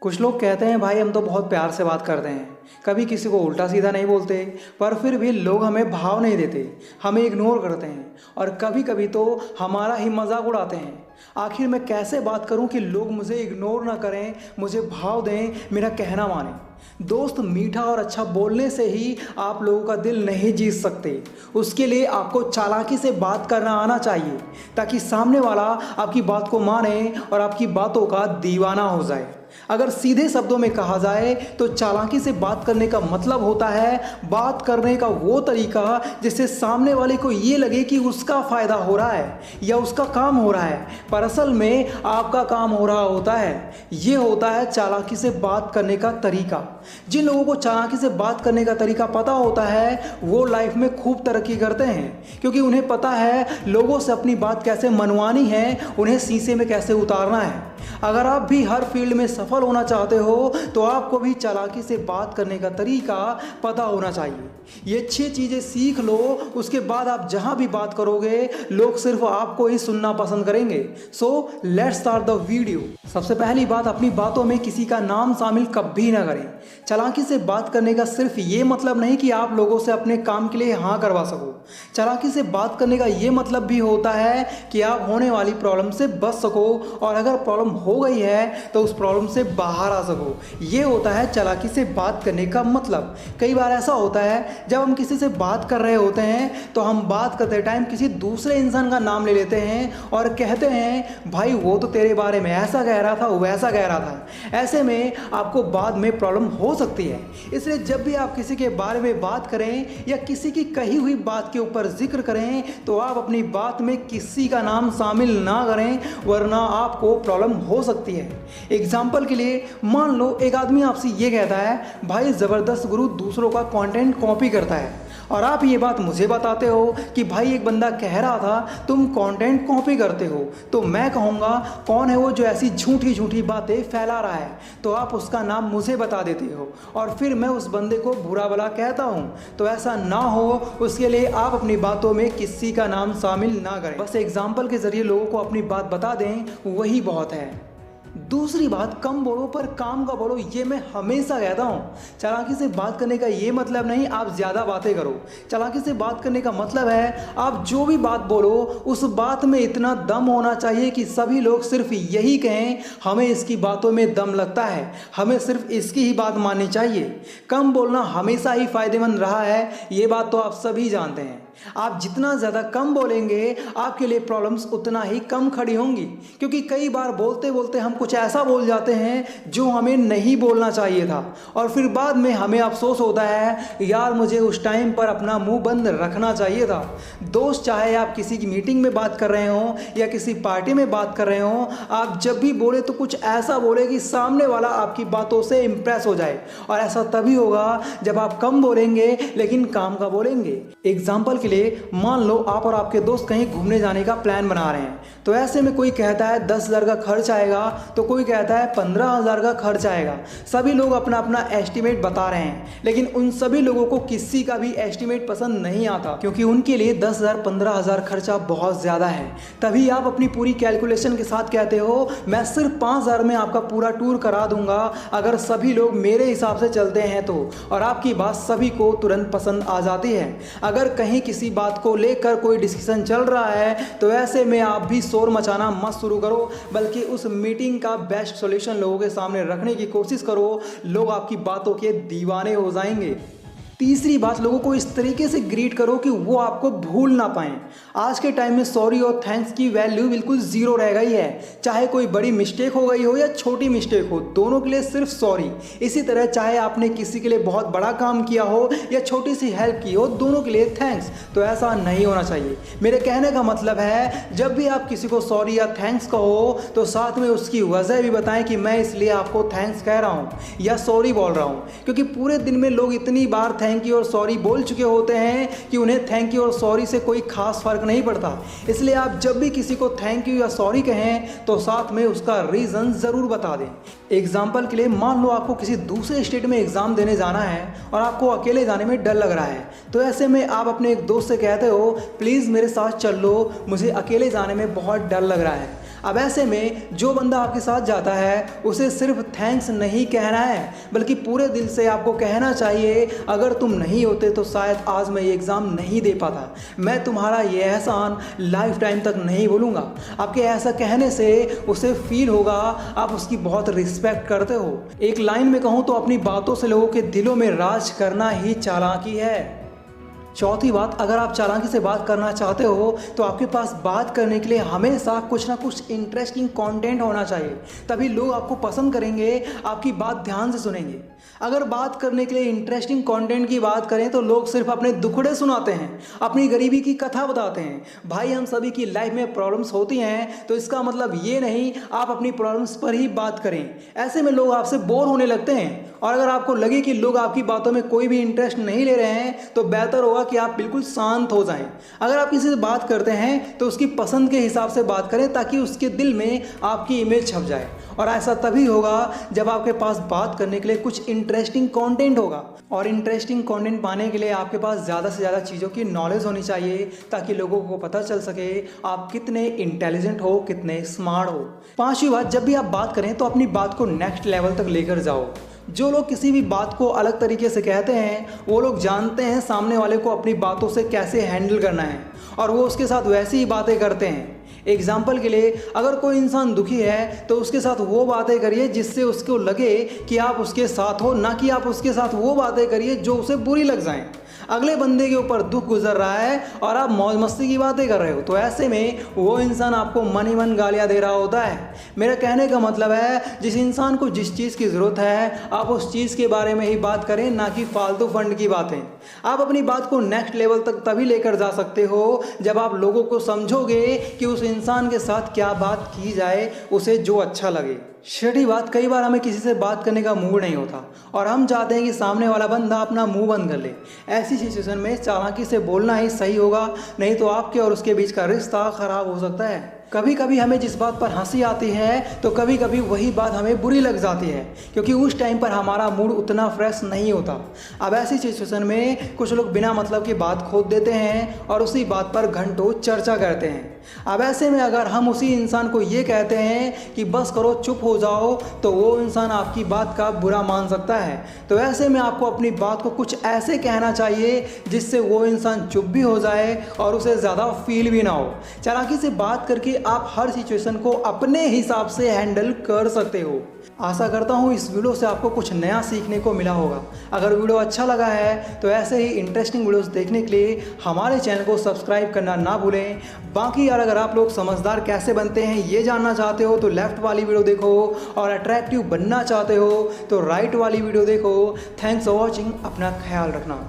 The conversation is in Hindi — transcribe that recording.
कुछ लोग कहते हैं भाई हम तो बहुत प्यार से बात करते हैं, कभी किसी को उल्टा सीधा नहीं बोलते, पर फिर भी लोग हमें भाव नहीं देते, हमें इग्नोर करते हैं और कभी कभी तो हमारा ही मजाक उड़ाते हैं। आखिर मैं कैसे बात करूं कि लोग मुझे इग्नोर ना करें, मुझे भाव दें, मेरा कहना मानें। दोस्त, मीठा और अच्छा बोलने से ही आप लोगों का दिल नहीं जीत सकते। उसके लिए आपको चालाकी से बात करना आना चाहिए ताकि सामने वाला आपकी बात को माने और आपकी बातों का दीवाना हो जाए। अगर सीधे शब्दों में कहा जाए तो चालाकी से बात करने का मतलब होता है बात करने का वो तरीका जिससे सामने वाले को ये लगे कि उसका फायदा हो रहा है या उसका काम हो रहा है, पर असल में आपका काम हो रहा होता है। ये होता है चालाकी से बात करने का तरीका। जिन लोगों को चालाकी से बात करने का तरीका पता होता है वो लाइफ में खूब तरक्की करते हैं, क्योंकि उन्हें पता है लोगों से अपनी बात कैसे मनवानी है, उन्हें शीशे में कैसे उतारना है। अगर आप भी हर फील्ड में सफल होना चाहते हो तो आपको भी चालाकी से बात करने का तरीका पता होना चाहिए। ये 6 चीज़ें सीख लो, उसके बाद आप जहां भी बात करोगे लोग सिर्फ आपको ही सुनना पसंद करेंगे। So let's start the video. सबसे पहली बात, अपनी बातों में किसी का नाम शामिल कभी ना करें। चालाकी से बात करने का सिर्फ ये मतलब नहीं कि आप लोगों से अपने काम के लिए हाँ करवा सको। चालाकी से बात करने का ये मतलब भी होता है कि आप होने वाली प्रॉब्लम से बच सको और अगर प्रॉब्लम हो गई है तो उस प्रॉब्लम से बाहर आ सको। ये होता है चालाकी से बात करने का मतलब। कई बार ऐसा होता है जब हम किसी से बात कर रहे होते हैं तो हम बात करते टाइम किसी दूसरे इंसान का नाम ले लेते हैं और कहते हैं भाई वो तो तेरे बारे में ऐसा कह रहा था, वैसा कह रहा था। ऐसे में आपको बाद में प्रॉब्लम हो सकती है। इसलिए जब भी आप किसी के बारे में बात करें या किसी की कही हुई बात के ऊपर जिक्र करें तो आप अपनी बात में किसी का नाम शामिल ना करें, वरना आपको प्रॉब्लम हो सकती है। एग्जाम्पल के लिए मान लो एक आदमी आपसे ये कहता है भाई ज़बरदस्त गुरु दूसरों का कंटेंट कॉपी करता है, और आप ये बात मुझे बताते हो कि भाई एक बंदा कह रहा था तुम कंटेंट कॉपी करते हो, तो मैं कहूँगा कौन है वो जो ऐसी झूठी झूठी बातें फैला रहा है, तो आप उसका नाम मुझे बता देते हो और फिर मैं उस बंदे को बुरा भला कहता हूँ। तो ऐसा ना हो, उसके लिए आप अपनी बातों में किसी का नाम शामिल ना करें। बस एग्जाम्पल के जरिए लोगों को अपनी बात बता दें, वही बहुत है। दूसरी बात, कम बोलो पर काम का बोलो। ये मैं हमेशा कहता हूँ। चालाकी से बात करने का ये मतलब नहीं आप ज़्यादा बातें करो। चालाकी से बात करने का मतलब है आप जो भी बात बोलो उस बात में इतना दम होना चाहिए कि सभी लोग सिर्फ यही कहें हमें इसकी बातों में दम लगता है, हमें सिर्फ इसकी ही बात माननी चाहिए। कम बोलना हमेशा ही फायदेमंद रहा है, ये बात तो आप सभी जानते हैं। आप जितना ज़्यादा कम बोलेंगे आपके लिए प्रॉब्लम्स उतना ही कम खड़ी होंगी, क्योंकि कई बार बोलते बोलते हम कुछ ऐसा बोल जाते हैं जो हमें नहीं बोलना चाहिए था और फिर बाद में हमें अफसोस होता है यार मुझे उस टाइम पर अपना मुंह बंद रखना चाहिए था। दोस्त, चाहे आप किसी की मीटिंग में बात कर रहे हो या किसी पार्टी में बात कर रहे हो, आप जब भी बोले तो कुछ ऐसा बोले कि सामने वाला आपकी बातों से इम्प्रेस हो जाए, और ऐसा तभी होगा जब आप कम बोलेंगे लेकिन काम का बोलेंगे। एग्जाम्पल के लिए मान लो आप और आपके दोस्त कहीं घूमने जाने का प्लान बना रहे हैं, तो ऐसे में कोई कहता है 10,000 का खर्च आएगा तो कोई कहता है 15,000 का खर्च आएगा। सभी लोग अपना अपना एस्टिमेट बता रहे हैं, लेकिन उन सभी लोगों को किसी का भी एस्टिमेट पसंद नहीं आता, क्योंकि उनके लिए 10,000 15,000 खर्चा बहुत ज़्यादा है। तभी आप अपनी पूरी कैलकुलेशन के साथ कहते हो मैं सिर्फ 5,000 में आपका पूरा टूर करा दूंगा अगर सभी लोग मेरे हिसाब से चलते हैं तो, और आपकी बात सभी को तुरंत पसंद आ जाती है। अगर कहीं किसी बात को लेकर कोई डिस्कशन चल रहा है तो ऐसे में आप भी शोर मचाना मत शुरू करो, बल्कि उस मीटिंग का बेस्ट सॉल्यूशन लोगों के सामने रखने की कोशिश करो। लोग आपकी बातों के दीवाने हो जाएंगे। तीसरी बात, लोगों को इस तरीके से ग्रीट करो कि वो आपको भूल ना पाएं। आज के टाइम में सॉरी और थैंक्स की वैल्यू बिल्कुल ज़ीरो रह गई है। चाहे कोई बड़ी मिस्टेक हो गई हो या छोटी मिस्टेक हो, दोनों के लिए सिर्फ सॉरी। इसी तरह चाहे आपने किसी के लिए बहुत बड़ा काम किया हो या छोटी सी हेल्प की हो, दोनों के लिए थैंक्स। तो ऐसा नहीं होना चाहिए। मेरे कहने का मतलब है जब भी आप किसी को सॉरी या थैंक्स कहो तो साथ में उसकी वजह भी बताएं कि मैं इसलिए आपको थैंक्स कह रहा हूँ या सॉरी बोल रहा हूँ, क्योंकि पूरे दिन में लोग इतनी बार थैंक यू और सॉरी बोल चुके होते हैं कि उन्हें थैंक यू और सॉरी से कोई खास फर्क नहीं पड़ता। इसलिए आप जब भी किसी को थैंक यू या सॉरी कहें तो साथ में उसका रीज़न ज़रूर बता दें। एग्जाम्पल के लिए मान लो आपको किसी दूसरे स्टेट में एग्ज़ाम देने जाना है और आपको अकेले जाने में डर लग रहा है, तो ऐसे में आप अपने एक दोस्त से कहते हो प्लीज़ मेरे साथ चल लो, मुझे अकेले जाने में बहुत डर लग रहा है। अब ऐसे में जो बंदा आपके साथ जाता है उसे सिर्फ थैंक्स नहीं कहना है, बल्कि पूरे दिल से आपको कहना चाहिए, अगर तुम नहीं होते तो शायद आज मैं ये एग्ज़ाम नहीं दे पाता। मैं तुम्हारा ये एहसान लाइफ टाइम तक नहीं भूलूंगा। आपके ऐसा कहने से उसे फील होगा आप उसकी बहुत रिस्पेक्ट करते हो। एक लाइन में कहूँ तो अपनी बातों से लोगों के दिलों में राज करना ही चालाकी है। चौथी बात, अगर आप चालाकी से बात करना चाहते हो तो आपके पास बात करने के लिए हमेशा कुछ ना कुछ इंटरेस्टिंग कंटेंट होना चाहिए, तभी लोग आपको पसंद करेंगे, आपकी बात ध्यान से सुनेंगे। अगर बात करने के लिए इंटरेस्टिंग कंटेंट की बात करें तो लोग सिर्फ अपने दुखड़े सुनाते हैं, अपनी गरीबी की कथा बताते हैं। भाई, हम सभी की लाइफ में प्रॉब्लम्स होती हैं, तो इसका मतलब ये नहीं आप अपनी प्रॉब्लम्स पर ही बात करें। ऐसे में लोग आपसे बोर होने लगते हैं। और अगर आपको लगे कि लोग आपकी बातों में कोई भी इंटरेस्ट नहीं ले रहे हैं तो बेहतर होगा कि आप बिल्कुल शांत हो जाएं। अगर आप किसी से बात करते हैं तो उसकी पसंद के हिसाब से बात करें, ताकि उसके दिल में आपकी इमेज छप जाए। और ऐसा तभी होगा जब आपके पास बात करने के लिए कुछ इंटरेस्टिंग कंटेंट होगा। और इंटरेस्टिंग कंटेंट पाने के लिए आपके पास ज़्यादा से ज़्यादा चीज़ों की नॉलेज होनी चाहिए, ताकि लोगों को पता चल सके आप कितने इंटेलिजेंट हो, कितने स्मार्ट हो। पांचवी बात, जब भी आप बात करें तो अपनी बात को नेक्स्ट लेवल तक लेकर जाओ। जो लोग किसी भी बात को अलग तरीके से कहते हैं वो लोग जानते हैं सामने वाले को अपनी बातों से कैसे हैंडल करना है, और वो उसके साथ वैसी ही बातें करते हैं। एग्जाम्पल के लिए, अगर कोई इंसान दुखी है तो उसके साथ वो बातें करिए जिससे उसको लगे कि आप उसके साथ हो, ना कि आप उसके साथ वो बातें करिए जो उसे बुरी लग जाएं। अगले बंदे के ऊपर दुख गुजर रहा है और आप मौज मस्ती की बातें कर रहे हो, तो ऐसे में वो इंसान आपको मन ही मन गालियाँ दे रहा होता है। मेरा कहने का मतलब है, जिस इंसान को जिस चीज़ की ज़रूरत है आप उस चीज़ के बारे में ही बात करें, ना कि फालतू फंड की बातें। आप अपनी बात को नेक्स्ट लेवल तक तभी लेकर जा सकते हो जब आप लोगों को समझोगे कि उस इंसान के साथ क्या बात की जाए, उसे जो अच्छा लगे। छठी बात, कई बार हमें किसी से बात करने का मूड नहीं होता और हम चाहते हैं कि सामने वाला बंदा अपना मुंह बंद कर ले। ऐसी सिचुएशन में चालाकी से बोलना ही सही होगा, नहीं तो आपके और उसके बीच का रिश्ता खराब हो सकता है। कभी कभी हमें जिस बात पर हंसी आती है तो कभी कभी वही बात हमें बुरी लग जाती है, क्योंकि उस टाइम पर हमारा मूड उतना फ्रेश नहीं होता। अब ऐसी सिचुएशन में कुछ लोग बिना मतलब की बात खोद देते हैं और उसी बात पर घंटों चर्चा करते हैं। अब ऐसे में अगर हम उसी इंसान को ये कहते हैं कि बस करो, चुप हो जाओ, तो वो इंसान आपकी बात का बुरा मान सकता है। तो ऐसे में आपको अपनी बात को कुछ ऐसे कहना चाहिए जिससे वो इंसान चुप भी हो जाए और उसे ज़्यादा फील भी ना हो। चालाकी से बात करके आप हर सिचुएशन को अपने हिसाब से हैंडल कर सकते हो। आशा करता हूँ इस वीडियो से आपको कुछ नया सीखने को मिला होगा। अगर वीडियो अच्छा लगा है तो ऐसे ही इंटरेस्टिंग वीडियोस देखने के लिए हमारे चैनल को सब्सक्राइब करना ना भूलें। बाकी यार, अगर आप लोग समझदार कैसे बनते हैं ये जानना चाहते हो तो लेफ्ट वाली वीडियो देखो, और अट्रैक्टिव बनना चाहते हो तो राइट वाली वीडियो देखो। Thanks for watching. अपना ख्याल रखना।